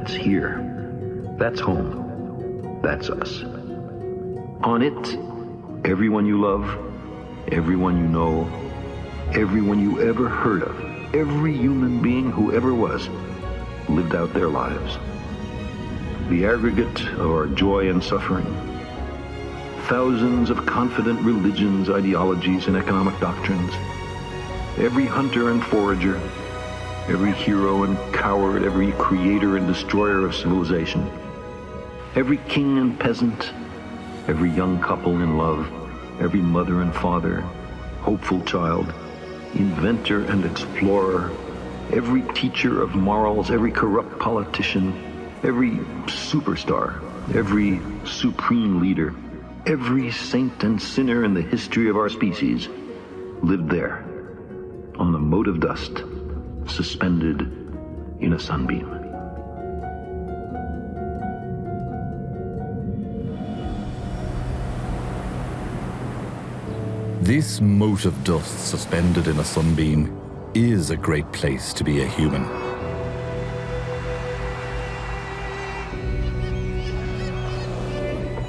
That's here. That's home. That's us. On it, everyone you love, everyone you know, everyone you ever heard of, every human being who ever was, lived out their lives. The aggregate of our joy and suffering. Thousands of confident religions, ideologies, and economic doctrines. Every hunter and forager, every hero and coward, every creator and destroyer of civilization. Every king and peasant, every young couple in love, every mother and father, hopeful child, inventor and explorer, every teacher of morals, every corrupt politician, every superstar, every supreme leader, every saint and sinner in the history of our species lived there, on the mote of dust, suspended in a sunbeam. This mote of dust suspended in a sunbeam is a great place to be a human.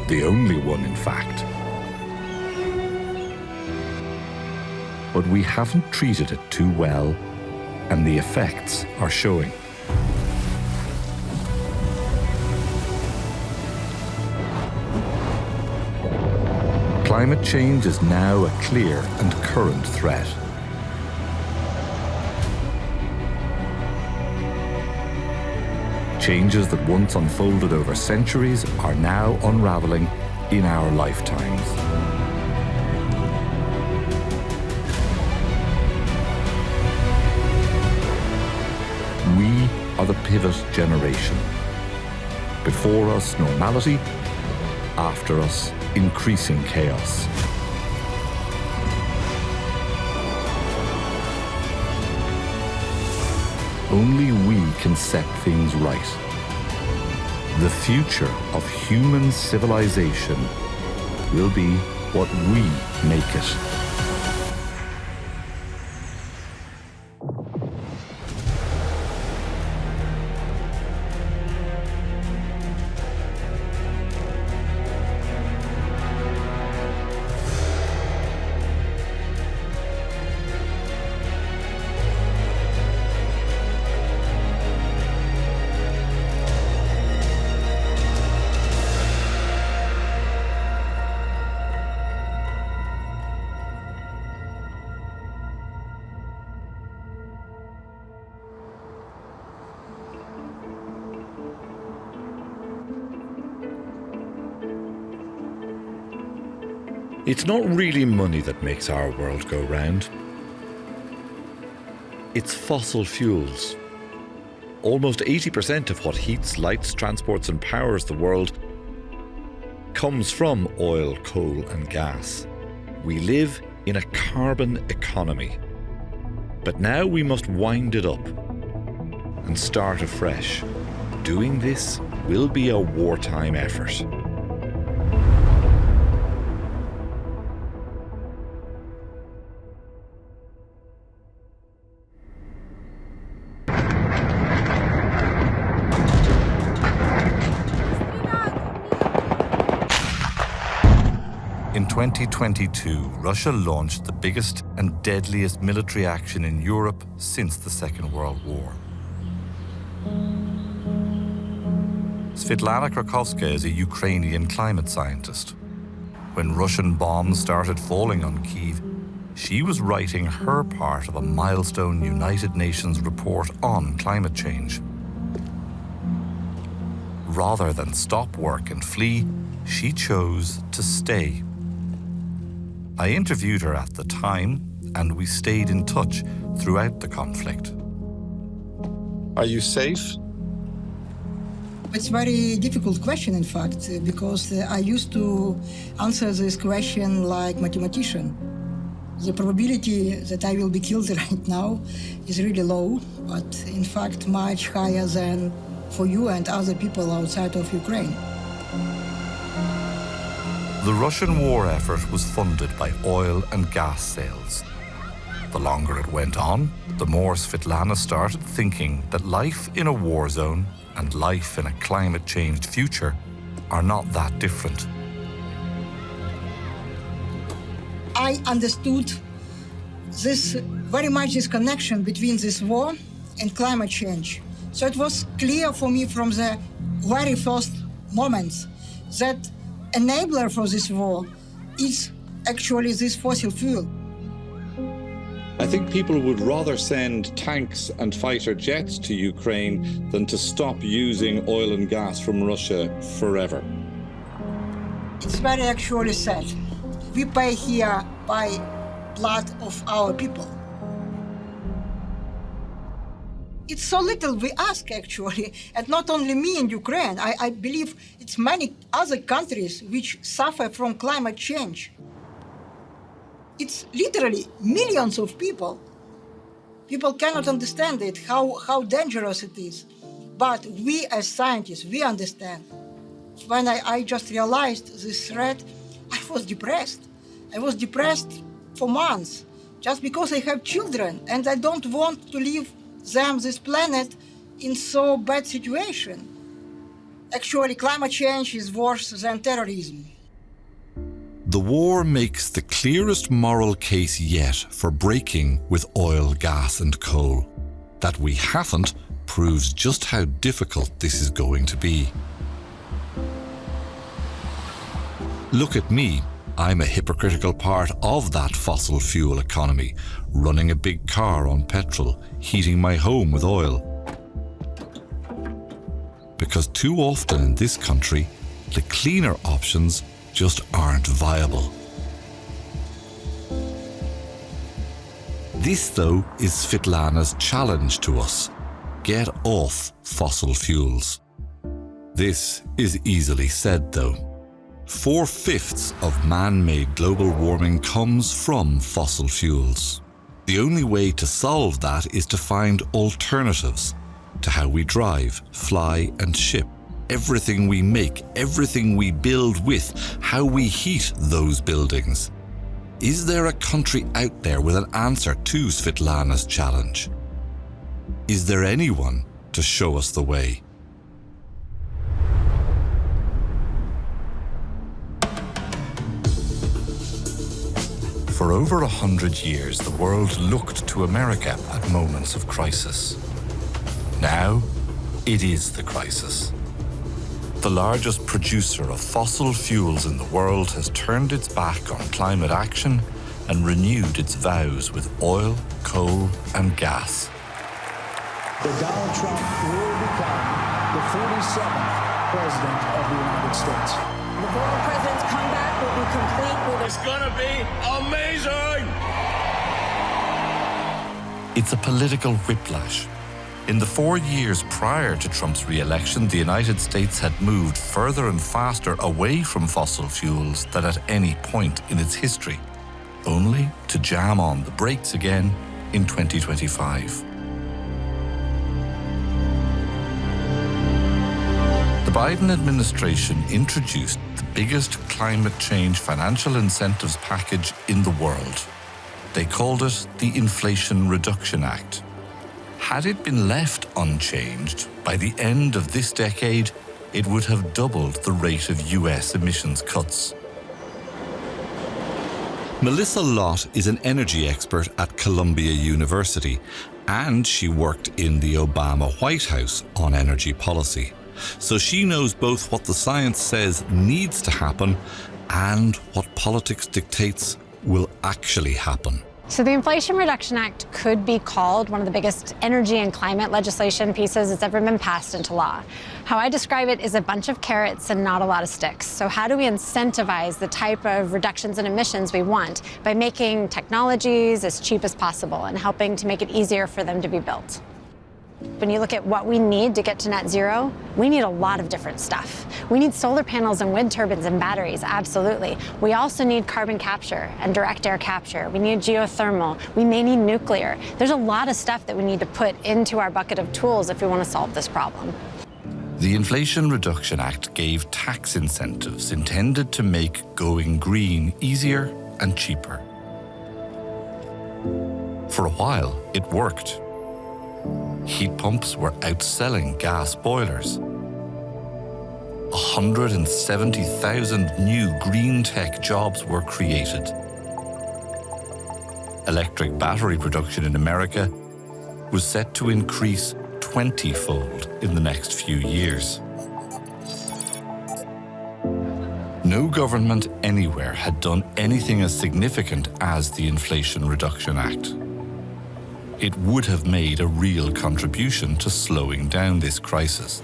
The only one, in fact. But we haven't treated it too well, and the effects are showing. Climate change is now a clear and current threat. Changes that once unfolded over centuries are now unraveling in our lifetimes. We are the pivot generation. Before us, normality. After us, increasing chaos. Only we can set things right. The future of human civilization will be what we make it. It's not really money that makes our world go round. It's fossil fuels. Almost 80% of what heats, lights, transports and powers the world comes from oil, coal and gas. We live in a carbon economy. But now we must wind it up and start afresh. Doing this will be a wartime effort. In 2022, Russia launched the biggest and deadliest military action in Europe since the Second World War. Svetlana Krakowska is a Ukrainian climate scientist. When Russian bombs started falling on Kyiv, she was writing her part of a milestone United Nations report on climate change. Rather than stop work and flee, she chose to stay. I interviewed her at the time, and we stayed in touch throughout the conflict. Are you safe? It's a very difficult question, in fact, because I used to answer this question like mathematician. The probability that I will be killed right now is really low, but in fact much higher than for you and other people outside of Ukraine. The Russian war effort was funded by oil and gas sales. The longer it went on, the more Svetlana started thinking that life in a war zone and life in a climate-changed future are not that different. I understood very much this connection between this war and climate change. So it was clear for me from the very first moments that enabler for this war is actually this fossil fuel. I think people would rather send tanks and fighter jets to Ukraine than to stop using oil and gas from Russia forever. It's very actually sad. We pay here by blood of our people. It's so little we ask, actually, and not only me in Ukraine. I believe it's many other countries which suffer from climate change. It's literally millions of people. People cannot understand it, how dangerous it is. But we as scientists, we understand. When I just realized this threat, I was depressed. I was depressed for months, just because I have children and I don't want to leave them, this planet, in so bad situation. Actually, climate change is worse than terrorism. The war makes the clearest moral case yet for breaking with oil, gas and coal. That we haven't proves just how difficult this is going to be. Look at me. I'm a hypocritical part of that fossil fuel economy, running a big car on petrol, heating my home with oil. Because too often in this country, the cleaner options just aren't viable. This, though, is Svetlana's challenge to us. Get off fossil fuels. This is easily said, though. 4/5 of man-made global warming comes from fossil fuels. The only way to solve that is to find alternatives to how we drive, fly and ship. Everything we make, everything we build with, how we heat those buildings. Is there a country out there with an answer to Svetlana's challenge? Is there anyone to show us the way? For over 100 years, the world looked to America at moments of crisis. Now, it is the crisis. The largest producer of fossil fuels in the world has turned its back on climate action and renewed its vows with oil, coal, and gas. That Donald Trump will become the 47th President of the United States. The former president's comeback will be complete with It's gonna be amazing! It's a political whiplash. In the 4 years prior to Trump's re-election, the United States had moved further and faster away from fossil fuels than at any point in its history, only to jam on the brakes again in 2025. The Biden administration introduced the biggest climate change financial incentives package in the world. They called it the Inflation Reduction Act. Had it been left unchanged, by the end of this decade, it would have doubled the rate of US emissions cuts. Melissa Lott is an energy expert at Columbia University, and she worked in the Obama White House on energy policy. So she knows both what the science says needs to happen and what politics dictates will actually happen. So the Inflation Reduction Act could be called one of the biggest energy and climate legislation pieces that's ever been passed into law. How I describe it is a bunch of carrots and not a lot of sticks. So how do we incentivize the type of reductions in emissions we want by making technologies as cheap as possible and helping to make it easier for them to be built? When you look at what we need to get to net zero, we need a lot of different stuff. We need solar panels and wind turbines and batteries, absolutely. We also need carbon capture and direct air capture. We need geothermal. We may need nuclear. There's a lot of stuff that we need to put into our bucket of tools if we want to solve this problem. The Inflation Reduction Act gave tax incentives intended to make going green easier and cheaper. For a while, it worked. Heat pumps were outselling gas boilers. 170,000 new green tech jobs were created. Electric battery production in America was set to increase 20-fold in the next few years. No government anywhere had done anything as significant as the Inflation Reduction Act. It would have made a real contribution to slowing down this crisis.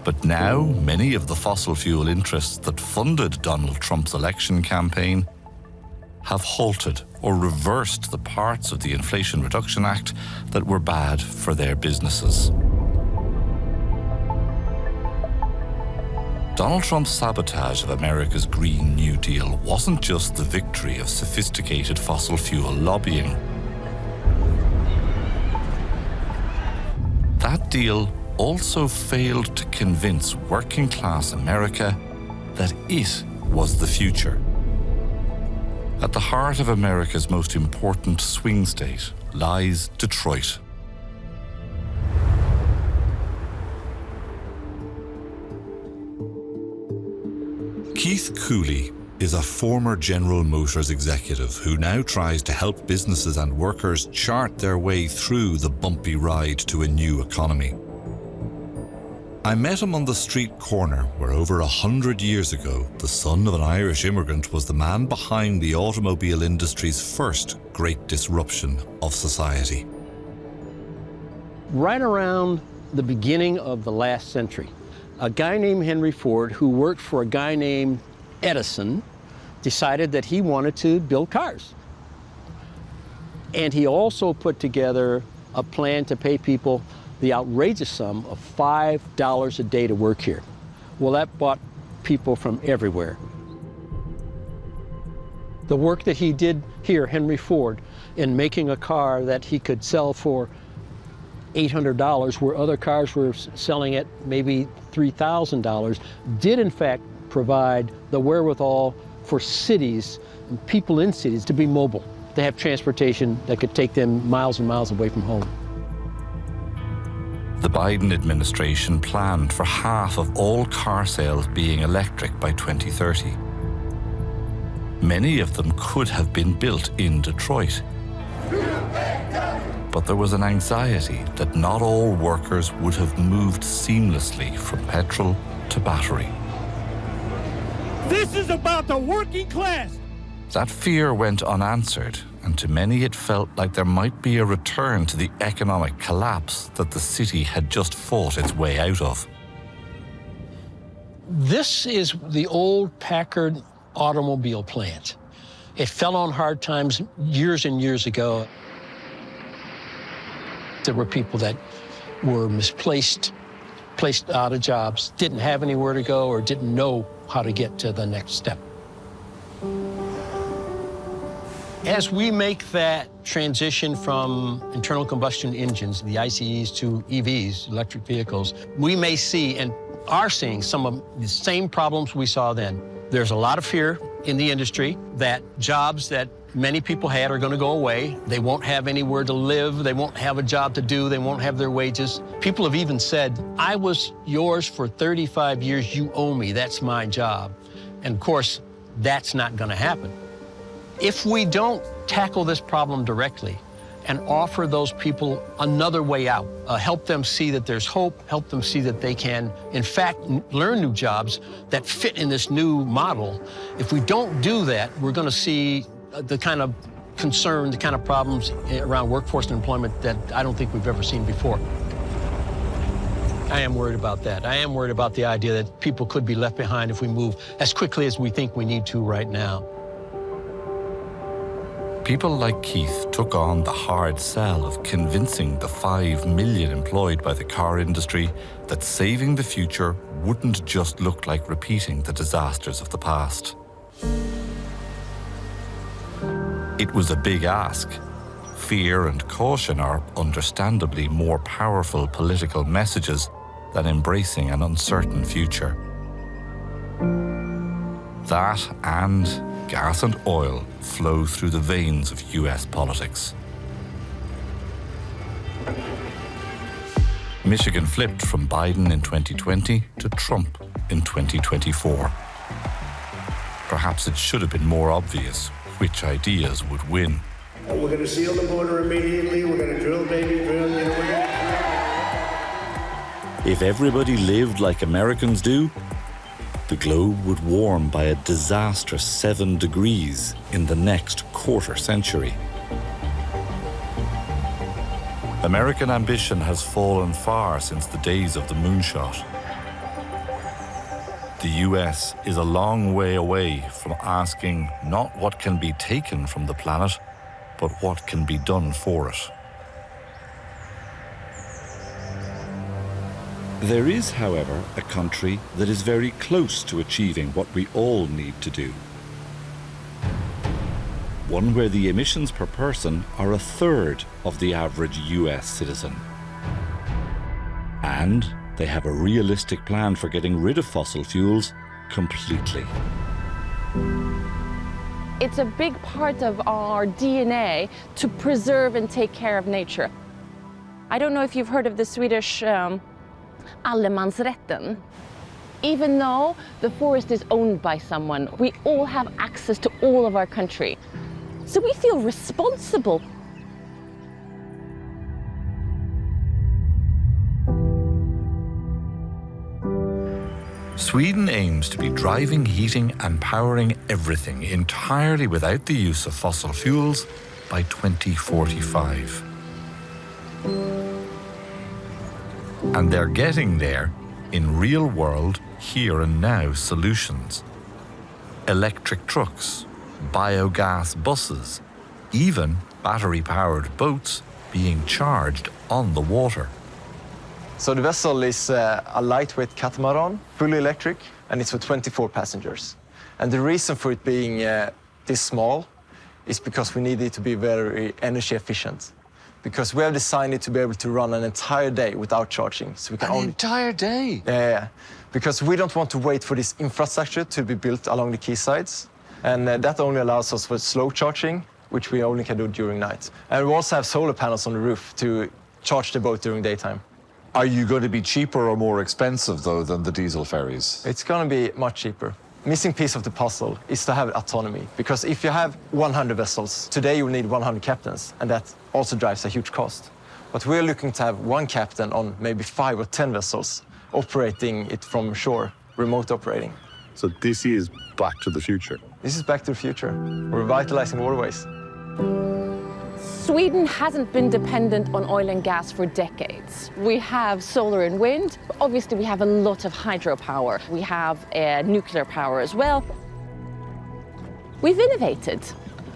But now, many of the fossil fuel interests that funded Donald Trump's election campaign have halted or reversed the parts of the Inflation Reduction Act that were bad for their businesses. Donald Trump's sabotage of America's Green New Deal wasn't just the victory of sophisticated fossil fuel lobbying. That deal also failed to convince working-class America that it was the future. At the heart of America's most important swing state lies Detroit. Keith Cooley is a former General Motors executive who now tries to help businesses and workers chart their way through the bumpy ride to a new economy. I met him on the street corner where over 100 years ago, the son of an Irish immigrant was the man behind the automobile industry's first great disruption of society. Right around the beginning of the last century, a guy named Henry Ford, who worked for a guy named Edison, decided that he wanted to build cars. And he also put together a plan to pay people the outrageous sum of $5 a day to work here. Well, that brought people from everywhere. The work that he did here, Henry Ford, in making a car that he could sell for $800, where other cars were selling at maybe $3,000, did in fact provide the wherewithal for cities and people in cities to be mobile, to have transportation that could take them miles and miles away from home. The Biden administration planned for half of all car sales being electric by 2030. Many of them could have been built in Detroit. But there was an anxiety that not all workers would have moved seamlessly from petrol to battery. This is about the working class. That fear went unanswered, and to many it felt like there might be a return to the economic collapse that the city had just fought its way out of. This is the old Packard automobile plant. It fell on hard times years and years ago. There were people that were misplaced, placed out of jobs, didn't have anywhere to go, or didn't know how to get to the next step. As we make that transition from internal combustion engines, the ICEs, to EVs, electric vehicles, we may see and are seeing some of the same problems we saw then. There's a lot of fear in the industry that jobs that many people had are going to go away. They won't have anywhere to live. They won't have a job to do. They won't have their wages. People have even said, I was yours for 35 years. You owe me. That's my job. And of course, that's not going to happen. If we don't tackle this problem directly and offer those people another way out, help them see that there's hope, help them see that they can, in fact, learn new jobs that fit in this new model, if we don't do that, we're going to see the kind of concern, the kind of problems around workforce and employment that I don't think we've ever seen before. I am worried about that. I am worried about the idea that people could be left behind if we move as quickly as we think we need to right now. People like Keith took on the hard sell of convincing the 5 million employed by the car industry that saving the future wouldn't just look like repeating the disasters of the past. It was a big ask. Fear and caution are understandably more powerful political messages than embracing an uncertain future. That and gas and oil flow through the veins of US politics. Michigan flipped from Biden in 2020 to Trump in 2024. Perhaps it should have been more obvious which ideas would win. We're going to seal the border immediately. We're going to drill, baby, drill. You know, we're going to... If everybody lived like Americans do, the globe would warm by a disastrous 7 degrees in the next quarter century. American ambition has fallen far since the days of the moonshot. The US is a long way away from asking not what can be taken from the planet, but what can be done for it. There is, however, a country that is very close to achieving what we all need to do. One where the emissions per person are a third of the average US citizen. And they have a realistic plan for getting rid of fossil fuels completely. It's a big part of our DNA to preserve and take care of nature. I don't know if you've heard of the Swedish allemansrätten. Even though the forest is owned by someone, we all have access to all of our country. So we feel responsible. Sweden aims to be driving, heating and powering everything entirely without the use of fossil fuels by 2045. And they're getting there in real-world, here and now solutions. Electric trucks, biogas buses, even battery-powered boats being charged on the water. So the vessel is a lightweight catamaran, fully electric, and it's for 24 passengers. And the reason for it being this small is because we need it to be very energy efficient. Because we have designed it to be able to run an entire day without charging. So we can An entire day? Yeah. Because we don't want to wait for this infrastructure to be built along the quaysides. And that only allows us for slow charging, which we only can do during night. And we also have solar panels on the roof to charge the boat during daytime. Are you going to be cheaper or more expensive, though, than the diesel ferries? It's going to be much cheaper. Missing piece of the puzzle is to have autonomy. Because if you have 100 vessels, today you will need 100 captains, and that also drives a huge cost. But we're looking to have one captain on maybe 5 or 10 vessels, operating it from shore, remote operating. So this is back to the future? This is back to the future. We're revitalizing waterways. Sweden hasn't been dependent on oil and gas for decades. We have solar and wind, but obviously we have a lot of hydropower. We have nuclear power as well. We've innovated.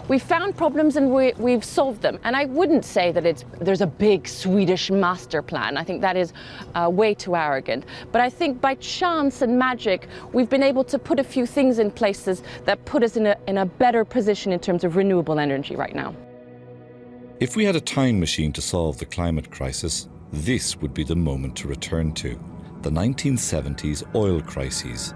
We've found problems and we've solved them. And I wouldn't say that there's a big Swedish master plan. I think that is way too arrogant. But I think by chance and magic, we've been able to put a few things in places that put us in a better position in terms of renewable energy right now. If we had a time machine to solve the climate crisis, this would be the moment to return to: the 1970s oil crises.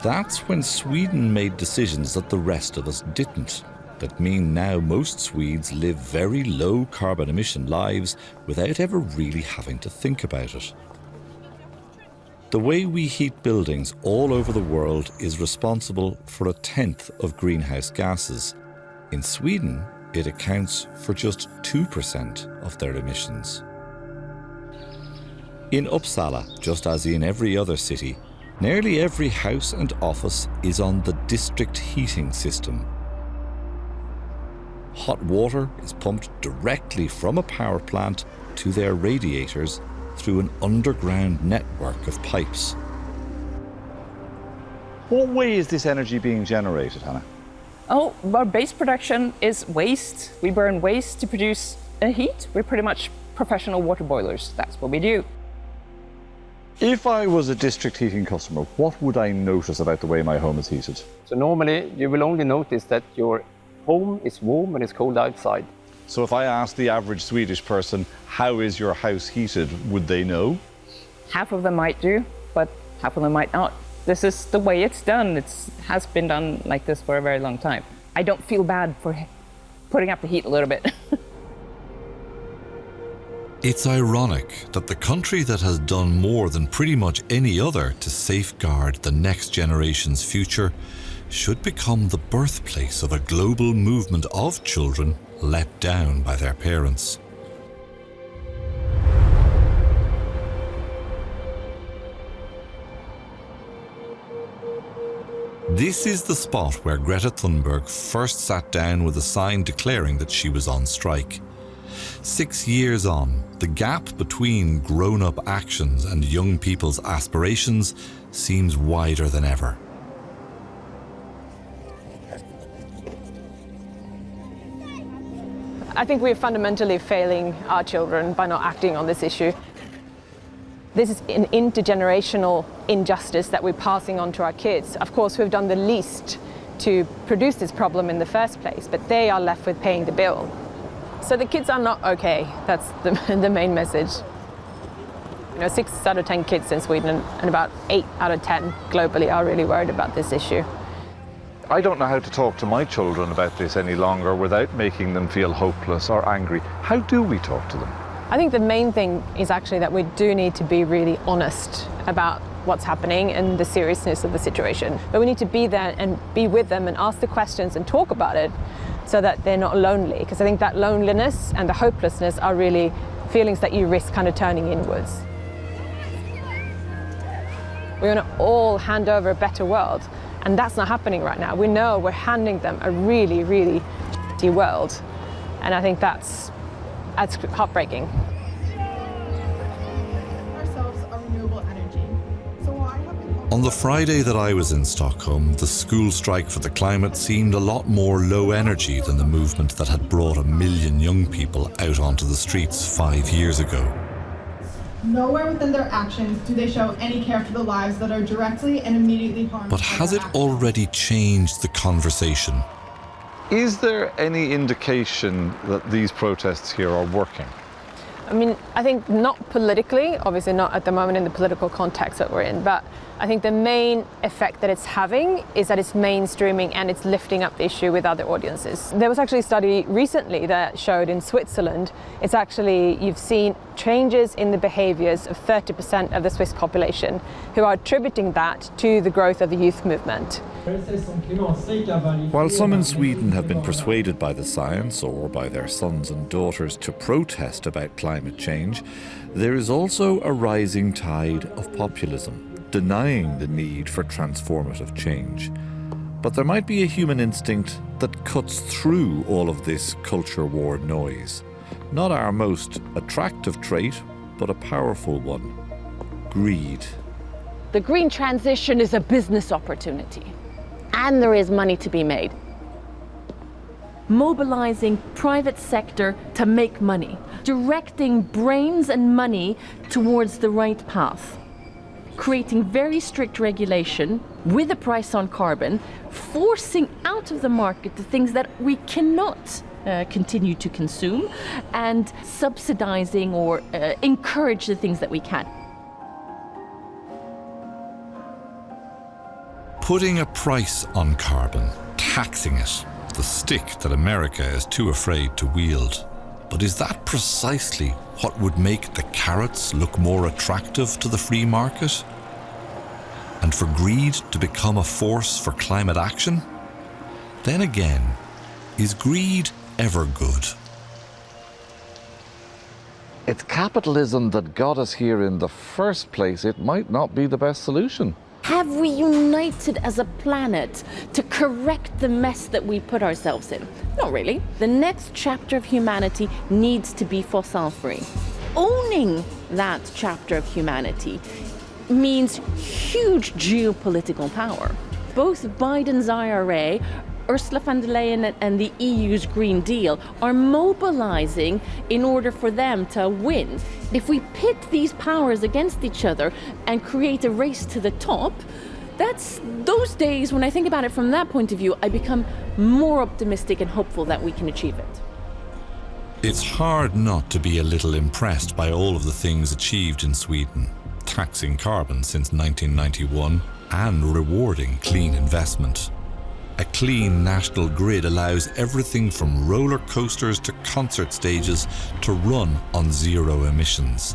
That's when Sweden made decisions that the rest of us didn't, that mean now most Swedes live very low carbon emission lives without ever really having to think about it. The way we heat buildings all over the world is responsible for 1/10 of greenhouse gases. In Sweden, it accounts for just 2% of their emissions. In Uppsala, just as in every other city, nearly every house and office is on the district heating system. Hot water is pumped directly from a power plant to their radiators through an underground network of pipes. What way is this energy being generated, Hannah? Oh, our base production is waste. We burn waste to produce heat. We're pretty much professional water boilers. That's what we do. If I was a district heating customer, what would I notice about the way my home is heated? So normally you will only notice that your home is warm and it's cold outside. So if I asked the average Swedish person, how is your house heated, would they know? Half of them might do, but half of them might not. This is the way it's done. It has been done like this for a very long time. I don't feel bad for putting up the heat a little bit. It's ironic that the country that has done more than pretty much any other to safeguard the next generation's future should become the birthplace of a global movement of children let down by their parents. This is the spot where Greta Thunberg first sat down with a sign declaring that she was on strike. 6 years on, the gap between grown-up actions and young people's aspirations seems wider than ever. I think we're fundamentally failing our children by not acting on this issue. This is an intergenerational injustice that we're passing on to our kids. Of course, we've done the least to produce this problem in the first place, but they are left with paying the bill. So the kids are not okay. That's the main message. 6 out of 10 kids in Sweden and about 8 out of 10 globally are really worried about this issue. I don't know how to talk to my children about this any longer without making them feel hopeless or angry. How do we talk to them? I think the main thing is actually that we do need to be really honest about what's happening and the seriousness of the situation. But we need to be there and be with them and ask the questions and talk about it so that they're not lonely. Because I think that loneliness and the hopelessness are really feelings that you risk kind of turning inwards. We want to all hand over a better world, and that's not happening right now. We know we're handing them a really, really shitty world, and I think that's heartbreaking. On the Friday that I was in Stockholm, the school strike for the climate seemed a lot more low energy than the movement that had brought 1 million young people out onto the streets 5 years ago. Nowhere within their actions do they show any care for the lives that are directly and immediately harmed. But has it already changed the conversation? Is there any indication that these protests here are working? I mean, I think not politically, obviously not at the moment in the political context that we're in, but I think the main effect that it's having is that it's mainstreaming and it's lifting up the issue with other audiences. There was actually a study recently that showed in Switzerland, it's actually, you've seen changes in the behaviors of 30% of the Swiss population who are attributing that to the growth of the youth movement. While some in Sweden have been persuaded by the science or by their sons and daughters to protest about climate change, there is also a rising tide of populism, denying the need for transformative change. But there might be a human instinct that cuts through all of this culture war noise. Not our most attractive trait, but a powerful one: greed. The green transition is a business opportunity, and there is money to be made. Mobilizing private sector to make money, directing brains and money towards the right path, creating very strict regulation with a price on carbon, forcing out of the market the things that we cannot continue to consume, and subsidizing or encourage the things that we can. Putting a price on carbon, taxing it, the stick that America is too afraid to wield. But is that precisely what would make the carrots look more attractive to the free market? And for greed to become a force for climate action? Then again, is greed ever good? It's capitalism that got us here in the first place. It might not be the best solution. Have we united as a planet to correct the mess that we put ourselves in? Not really. The next chapter of humanity needs to be fossil-free. Owning that chapter of humanity means huge geopolitical power. Both Biden's IRA, Ursula von der Leyen and the EU's Green Deal are mobilizing in order for them to win. If we pit these powers against each other and create a race to the top, that's those days when I think about it from that point of view, I become more optimistic and hopeful that we can achieve it. It's hard not to be a little impressed by all of the things achieved in Sweden, taxing carbon since 1991 and rewarding clean investment. A clean national grid allows everything from roller coasters to concert stages to run on zero emissions.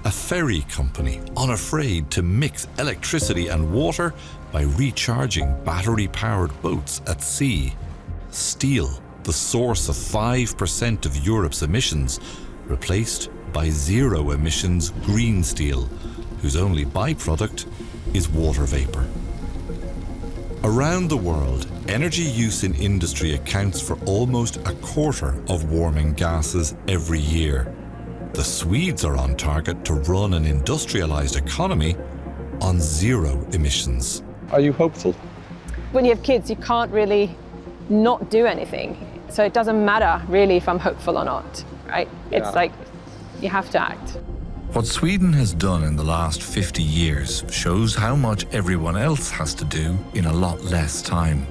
A ferry company unafraid to mix electricity and water by recharging battery-powered boats at sea. Steel, the source of 5% of Europe's emissions, replaced by zero emissions green steel, whose only byproduct is water vapour. Around the world, energy use in industry accounts for almost a quarter of warming gases every year. The Swedes are on target to run an industrialised economy on zero emissions. Are you hopeful? When you have kids, you can't really not do anything. So it doesn't matter really if I'm hopeful or not, right? It's like you have to act. What Sweden has done in the last 50 years shows how much everyone else has to do in a lot less time.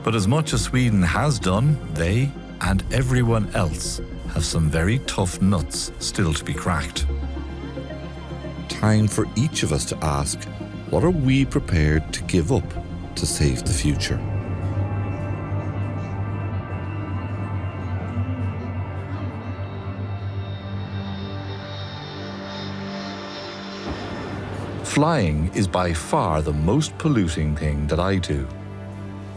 But as much as Sweden has done, they and everyone else have some very tough nuts still to be cracked. Time for each of us to ask, what are we prepared to give up to save the future? Flying is by far the most polluting thing that I do.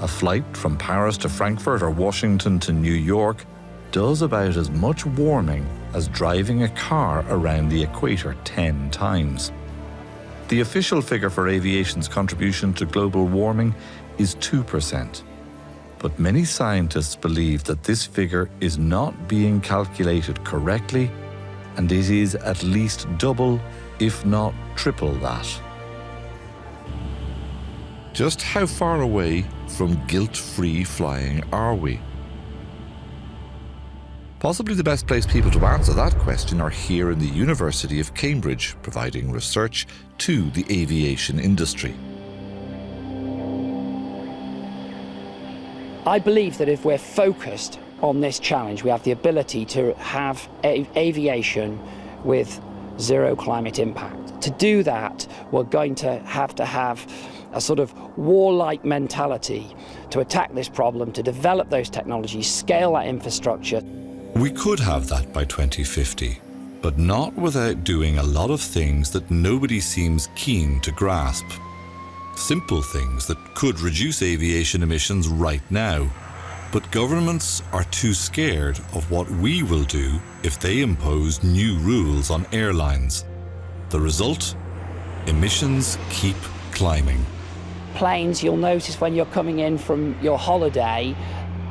A flight from Paris to Frankfurt or Washington to New York does about as much warming as driving a car around the equator 10 times. The official figure for aviation's contribution to global warming is 2%. But many scientists believe that this figure is not being calculated correctly, and it is at least double, if not triple that. Just how far away from guilt-free flying are we? Possibly the best placed people to answer that question are here in the University of Cambridge, providing research to the aviation industry. I believe that if we're focused on this challenge, we have the ability to have aviation with zero climate impact. To do that, we're going to have a sort of warlike mentality to attack this problem, to develop those technologies, scale that infrastructure. We could have that by 2050, but not without doing a lot of things that nobody seems keen to grasp. Simple things that could reduce aviation emissions right now, but governments are too scared of what we will do if they impose new rules on airlines. The result? Emissions keep climbing. Planes, you'll notice when you're coming in from your holiday,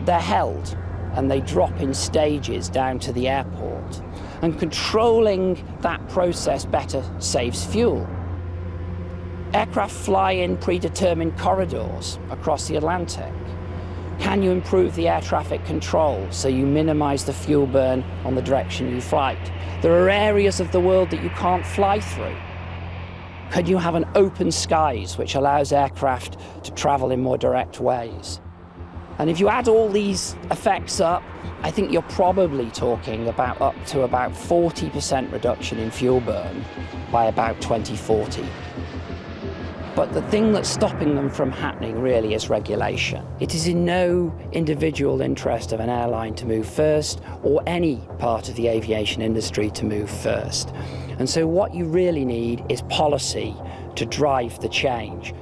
they're held and they drop in stages down to the airport. And controlling that process better saves fuel. Aircraft fly in predetermined corridors across the Atlantic. Can you improve the air traffic control so you minimize the fuel burn on the direction you flight? There are areas of the world that you can't fly through. Could you have an open skies which allows aircraft to travel in more direct ways? And if you add all these effects up, I think you're probably talking about up to about 40% reduction in fuel burn by about 2040. But the thing that's stopping them from happening really is regulation. It is in no individual interest of an airline to move first, or any part of the aviation industry to move first. And so what you really need is policy to drive the change.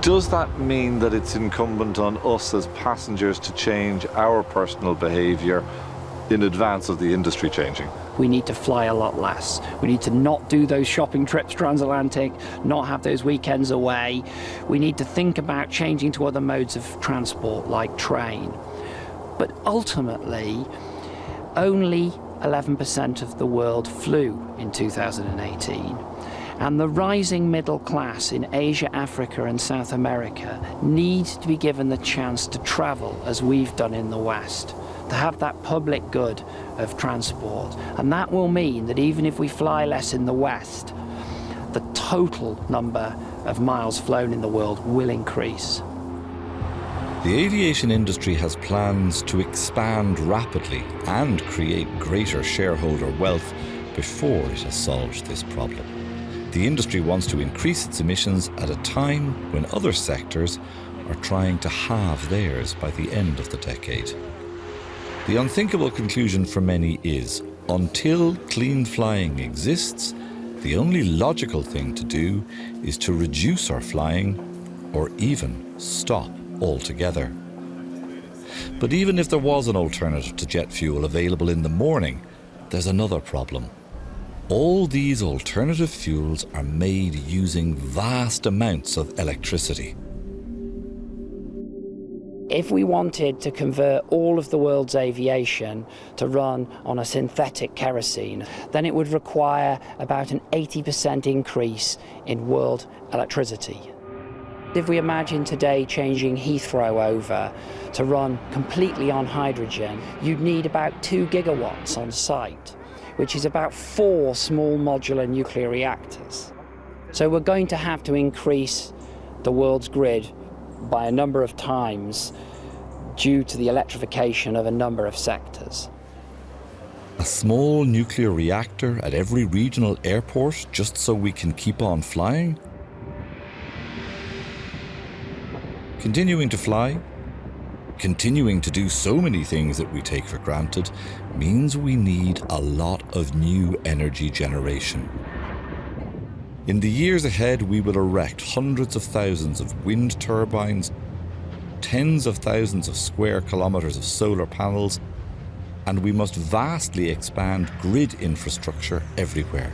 Does that mean that it's incumbent on us as passengers to change our personal behaviour in advance of the industry changing? We need to fly a lot less. We need to not do those shopping trips transatlantic, not have those weekends away. We need to think about changing to other modes of transport like train. But ultimately, only 11% of the world flew in 2018. And the rising middle class in Asia, Africa and South America need to be given the chance to travel as we've done in the West, to have that public good of transport. And that will mean that even if we fly less in the West, the total number of miles flown in the world will increase. The aviation industry has plans to expand rapidly and create greater shareholder wealth before it has solved this problem. The industry wants to increase its emissions at a time when other sectors are trying to halve theirs by the end of the decade. The unthinkable conclusion for many is, until clean flying exists, the only logical thing to do is to reduce our flying or even stop altogether. But even if there was an alternative to jet fuel available in the morning, there's another problem. All these alternative fuels are made using vast amounts of electricity. If we wanted to convert all of the world's aviation to run on a synthetic kerosene, then it would require about an 80% increase in world electricity. If we imagine today changing Heathrow over to run completely on hydrogen, you'd need about 2 gigawatts on site, which is about 4 small modular nuclear reactors. So we're going to have to increase the world's grid by a number of times due to the electrification of a number of sectors. A small nuclear reactor at every regional airport just so we can keep on flying? Continuing to fly, continuing to do so many things that we take for granted, means we need a lot of new energy generation. In the years ahead, we will erect hundreds of thousands of wind turbines, tens of thousands of square kilometres of solar panels, and we must vastly expand grid infrastructure everywhere.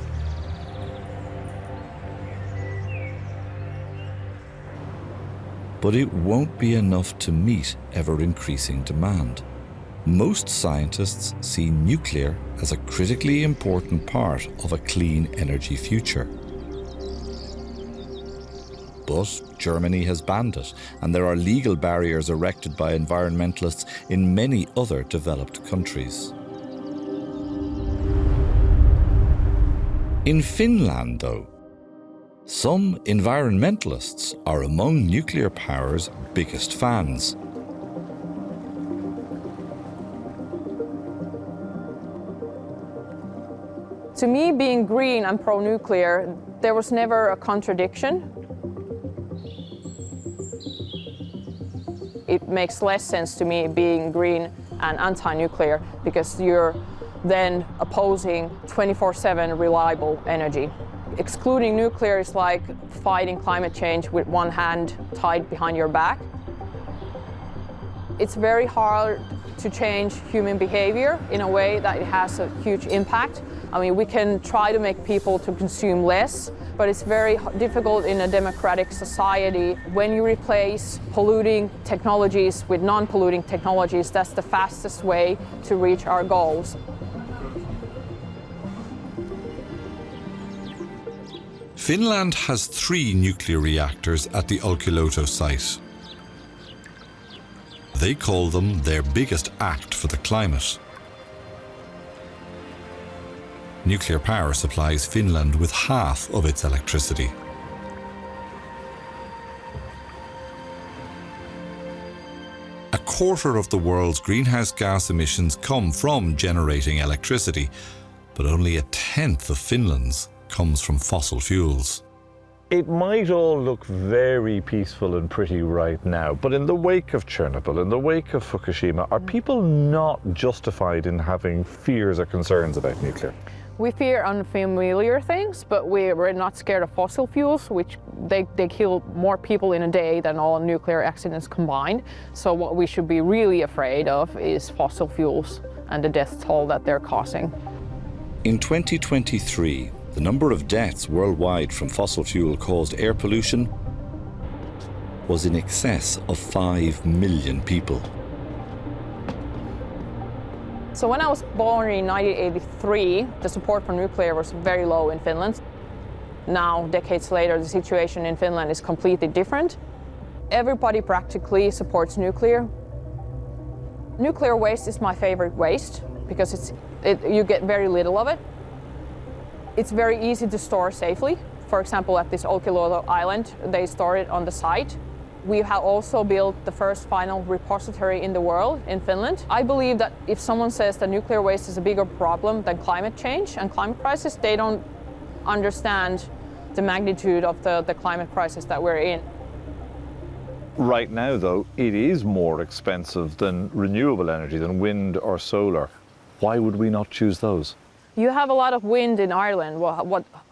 But it won't be enough to meet ever-increasing demand. Most scientists see nuclear as a critically important part of a clean energy future. But Germany has banned it, and there are legal barriers erected by environmentalists in many other developed countries. In Finland, though, some environmentalists are among nuclear power's biggest fans. To me, being green and pro-nuclear, there was never a contradiction. It makes less sense to me being green and anti-nuclear because you're then opposing 24/7 reliable energy. Excluding nuclear is like fighting climate change with one hand tied behind your back. It's very hard to change human behavior in a way that it has a huge impact. I mean, we can try to make people to consume less, but it's very difficult in a democratic society. When you replace polluting technologies with non-polluting technologies, that's the fastest way to reach our goals. Finland has 3 nuclear reactors at the Olkiluoto site. They call them their biggest act for the climate. Nuclear power supplies Finland with half of its electricity. A quarter of the world's greenhouse gas emissions come from generating electricity, but only a tenth of Finland's comes from fossil fuels. It might all look very peaceful and pretty right now, but in the wake of Chernobyl, in the wake of Fukushima, are people not justified in having fears or concerns about nuclear? We fear unfamiliar things, but we're not scared of fossil fuels, which they kill more people in a day than all nuclear accidents combined. So what we should be really afraid of is fossil fuels and the death toll that they're causing. In 2023, the number of deaths worldwide from fossil fuel-caused air pollution was in excess of 5 million people. So when I was born in 1983, the support for nuclear was very low in Finland. Now, decades later, the situation in Finland is completely different. Everybody practically supports nuclear. Nuclear waste is my favorite waste because you get very little of it. It's very easy to store safely. For example, at this Olkiluoto island, they store it on the site. We have also built the first final repository in the world in Finland. I believe that if someone says that nuclear waste is a bigger problem than climate change and climate crisis, they don't understand the magnitude of the climate crisis that we're in. Right now, though, it is more expensive than renewable energy, than wind or solar. Why would we not choose those? You have a lot of wind in Ireland.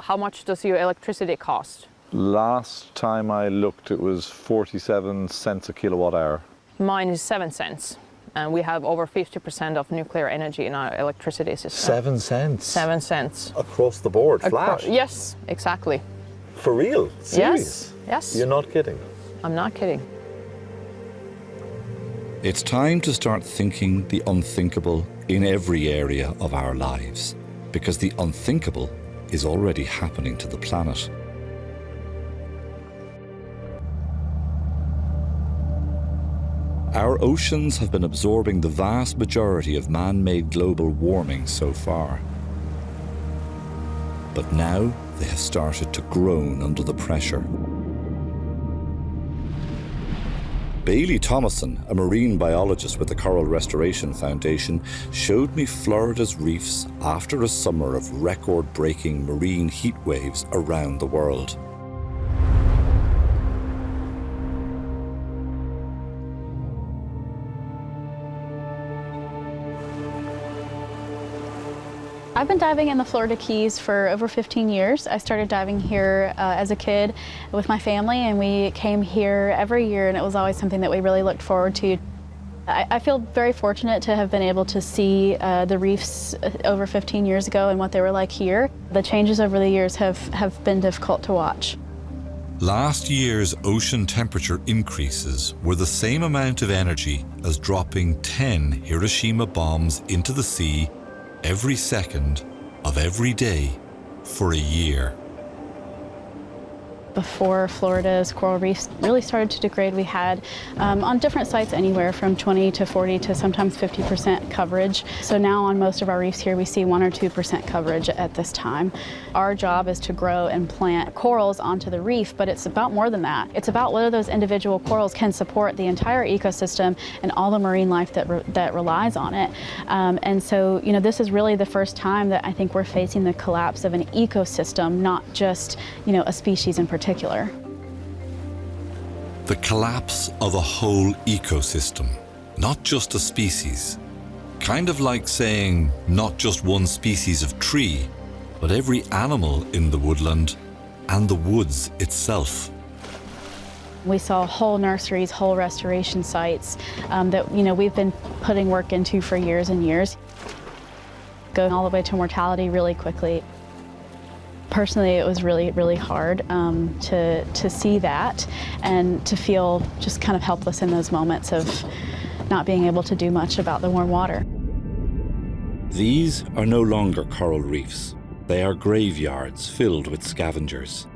How much does your electricity cost? Last time I looked, it was 47 cents a kilowatt hour. Mine is 7 cents. And we have over 50% of nuclear energy in our electricity system. 7 cents? 7 cents. Across the board, flat? Yes, exactly. For real? Serious? Yes. You're not kidding? I'm not kidding. It's time to start thinking the unthinkable in every area of our lives, because the unthinkable is already happening to the planet. Our oceans have been absorbing the vast majority of man-made global warming so far. But now they have started to groan under the pressure. Bailey Thomason, a marine biologist with the Coral Restoration Foundation, showed me Florida's reefs after a summer of record-breaking marine heat waves around the world. I've been diving in the Florida Keys for over 15 years. I started diving here as a kid with my family, and we came here every year, and it was always something that we really looked forward to. I feel very fortunate to have been able to see the reefs over 15 years ago and what they were like here. The changes over the years have been difficult to watch. Last year's ocean temperature increases were the same amount of energy as dropping 10 Hiroshima bombs into the sea every second of every day for a year. Before Florida's coral reefs really started to degrade, we had on different sites anywhere from 20 to 40 to sometimes 50% coverage. So now on most of our reefs here, we see 1 or 2% coverage at this time. Our job is to grow and plant corals onto the reef, but it's about more than that. It's about whether those individual corals can support the entire ecosystem and all the marine life that relies on it. And so, you know, this is really the first time that I think we're facing the collapse of an ecosystem, not just, you know, a species in particular. The collapse of a whole ecosystem, not just a species. Kind of like saying not just one species of tree, but every animal in the woodland and the woods itself. We saw whole nurseries, whole restoration sites that, you know, we've been putting work into for years and years, going all the way to mortality really quickly. Personally, it was really, really hard to see that and to feel just kind of helpless in those moments of not being able to do much about the warm water. These are no longer coral reefs. They are graveyards filled with scavengers.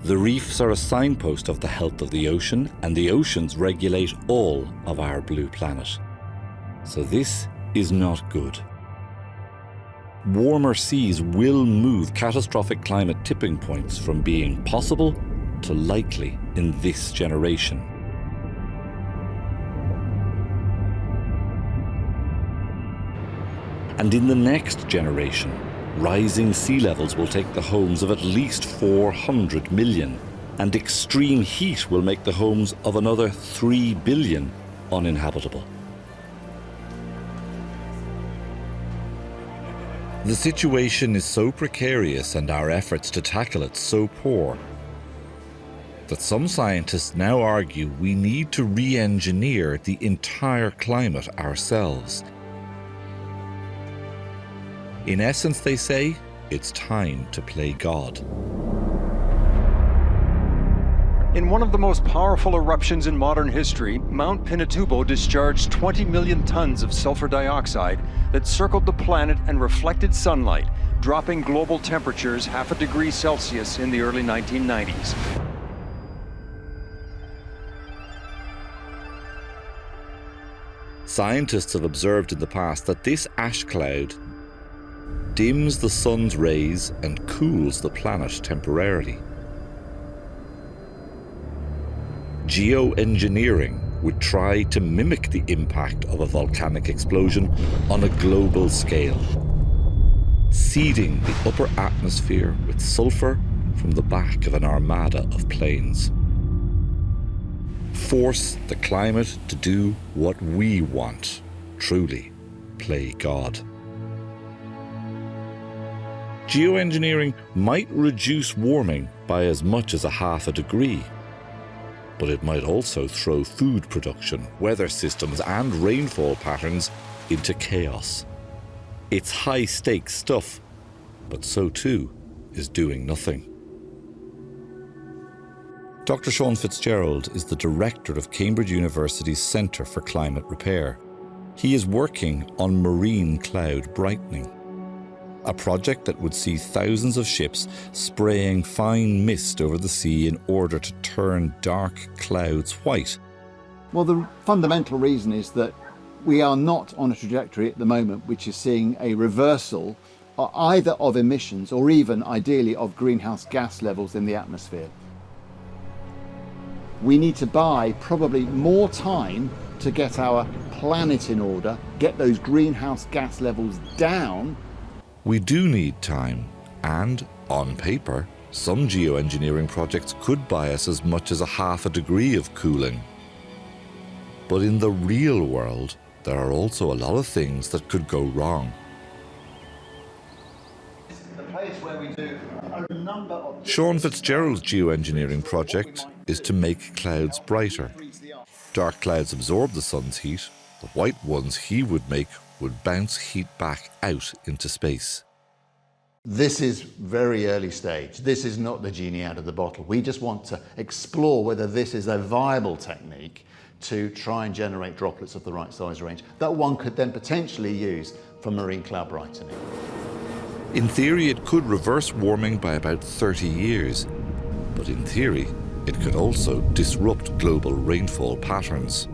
The reefs are a signpost of the health of the ocean, and the oceans regulate all of our blue planet. So this is not good. Warmer seas will move catastrophic climate tipping points from being possible to likely in this generation. And in the next generation, rising sea levels will take the homes of at least 400 million, and extreme heat will make the homes of another 3 billion uninhabitable. The situation is so precarious and our efforts to tackle it so poor that some scientists now argue we need to re-engineer the entire climate ourselves. In essence, they say, it's time to play God. In one of the most powerful eruptions in modern history, Mount Pinatubo discharged 20 million tons of sulfur dioxide that circled the planet and reflected sunlight, dropping global temperatures 0.5 degrees Celsius in the early 1990s. Scientists have observed in the past that this ash cloud dims the sun's rays and cools the planet temporarily. Geoengineering would try to mimic the impact of a volcanic explosion on a global scale, seeding the upper atmosphere with sulfur from the back of an armada of planes. force the climate to do what we want, truly play God. Geoengineering might reduce warming by as much as 0.5 degrees, but it might also throw food production, weather systems and rainfall patterns into chaos. It's high-stakes stuff, but so too is doing nothing. Dr. Sean Fitzgerald is the director of Cambridge University's Centre for Climate Repair. He is working on marine cloud brightening, a project that would see thousands of ships spraying fine mist over the sea in order to turn dark clouds white. Well, the fundamental reason is that we are not on a trajectory at the moment which is seeing a reversal either of emissions or even ideally of greenhouse gas levels in the atmosphere. We need to buy probably more time to get our planet in order, get those greenhouse gas levels down. We do need time, and on paper, some geoengineering projects could buy us as much as 0.5 degree of cooling. But in the real world, there are also a lot of things that could go wrong. Sean Fitzgerald's geoengineering project is to make clouds brighter. Dark clouds absorb the sun's heat. The white ones he would make would bounce heat back out into space. This is very early stage. This is not the genie out of the bottle. We just want to explore whether this is a viable technique to try and generate droplets of the right size range that one could then potentially use for marine cloud brightening. In theory, it could reverse warming by about 30 years. But in theory, it could also disrupt global rainfall patterns.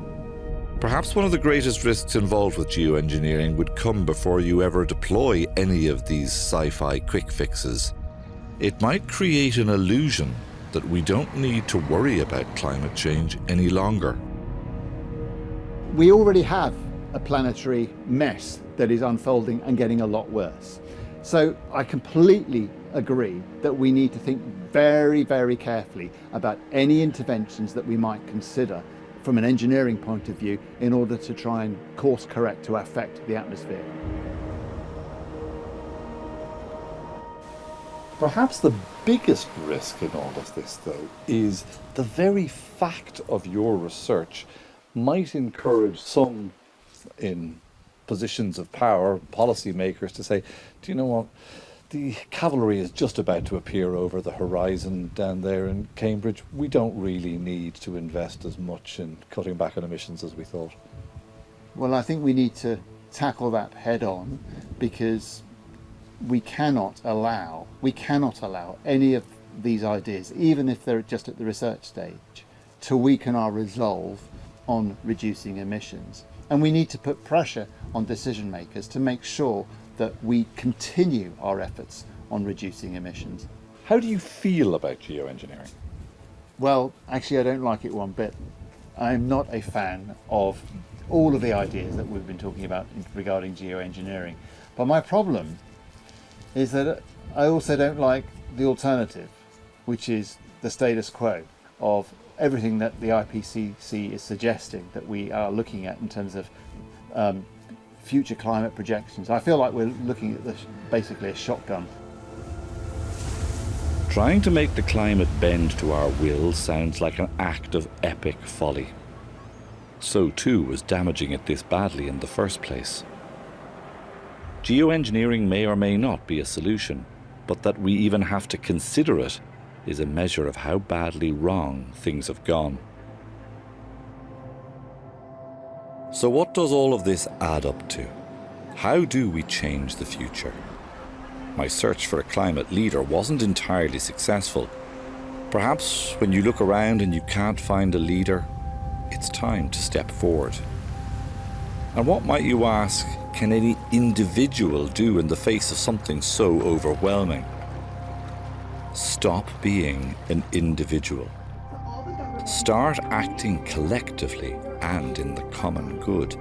Perhaps one of the greatest risks involved with geoengineering would come before you ever deploy any of these sci-fi quick fixes. It might create an illusion that we don't need to worry about climate change any longer. We already have a planetary mess that is unfolding and getting a lot worse. So I completely agree that we need to think very, very carefully about any interventions that we might consider from an engineering point of view in order to try and course correct to affect the atmosphere. Perhaps the biggest risk in all of this, though, is the very fact of your research might encourage some in positions of power, policymakers, to say, do you know what, the cavalry is just about to appear over the horizon down there in Cambridge. We don't really need to invest as much in cutting back on emissions as we thought. Well, I think we need to tackle that head on, because we cannot allow any of these ideas, even if they're just at the research stage, to weaken our resolve on reducing emissions. And we need to put pressure on decision makers to make sure that we continue our efforts on reducing emissions. How do you feel about geoengineering? Well, actually, I don't like it one bit. I'm not a fan of all of the ideas that we've been talking about regarding geoengineering. But my problem is that I also don't like the alternative, which is the status quo of everything that the IPCC is suggesting that we are looking at in terms of future climate projections. I feel like we're looking at this basically a shotgun. Trying to make the climate bend to our will sounds like an act of epic folly. So too was damaging it this badly in the first place. Geoengineering may or may not be a solution, but that we even have to consider it is a measure of how badly wrong things have gone. So what does all of this add up to? How do we change the future? My search for a climate leader wasn't entirely successful. Perhaps when you look around and you can't find a leader, it's time to step forward. And what, might you ask, can any individual do in the face of something so overwhelming? Stop being an individual. Start acting collectively and in the common good.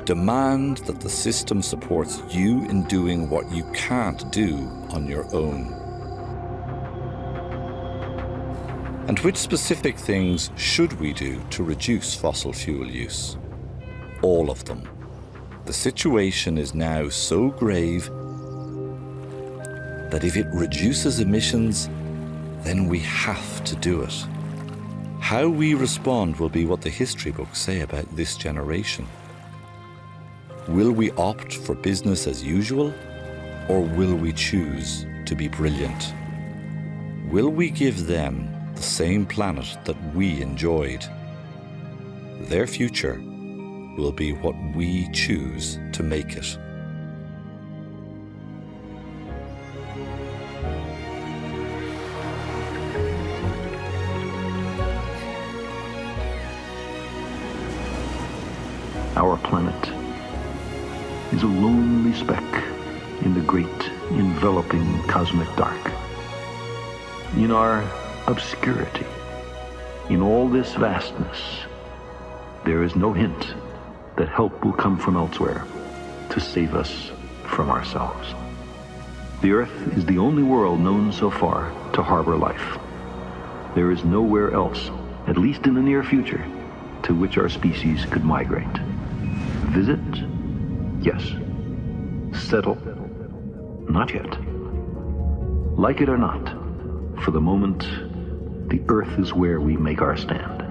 Demand that the system supports you in doing what you can't do on your own. And which specific things should we do to reduce fossil fuel use? All of them. The situation is now so grave that if it reduces emissions, then we have to do it. How we respond will be what the history books say about this generation. Will we opt for business as usual, or will we choose to be brilliant? Will we give them the same planet that we enjoyed? Their future will be what we choose to make it. Our planet is a lonely speck in the great enveloping cosmic dark. In our obscurity, in all this vastness, there is no hint that help will come from elsewhere to save us from ourselves. The Earth is the only world known so far to harbor life. There is nowhere else, at least in the near future, to which our species could migrate. Visit? Yes. Settle? Not yet. Like it or not, for the moment, the Earth is where we make our stand.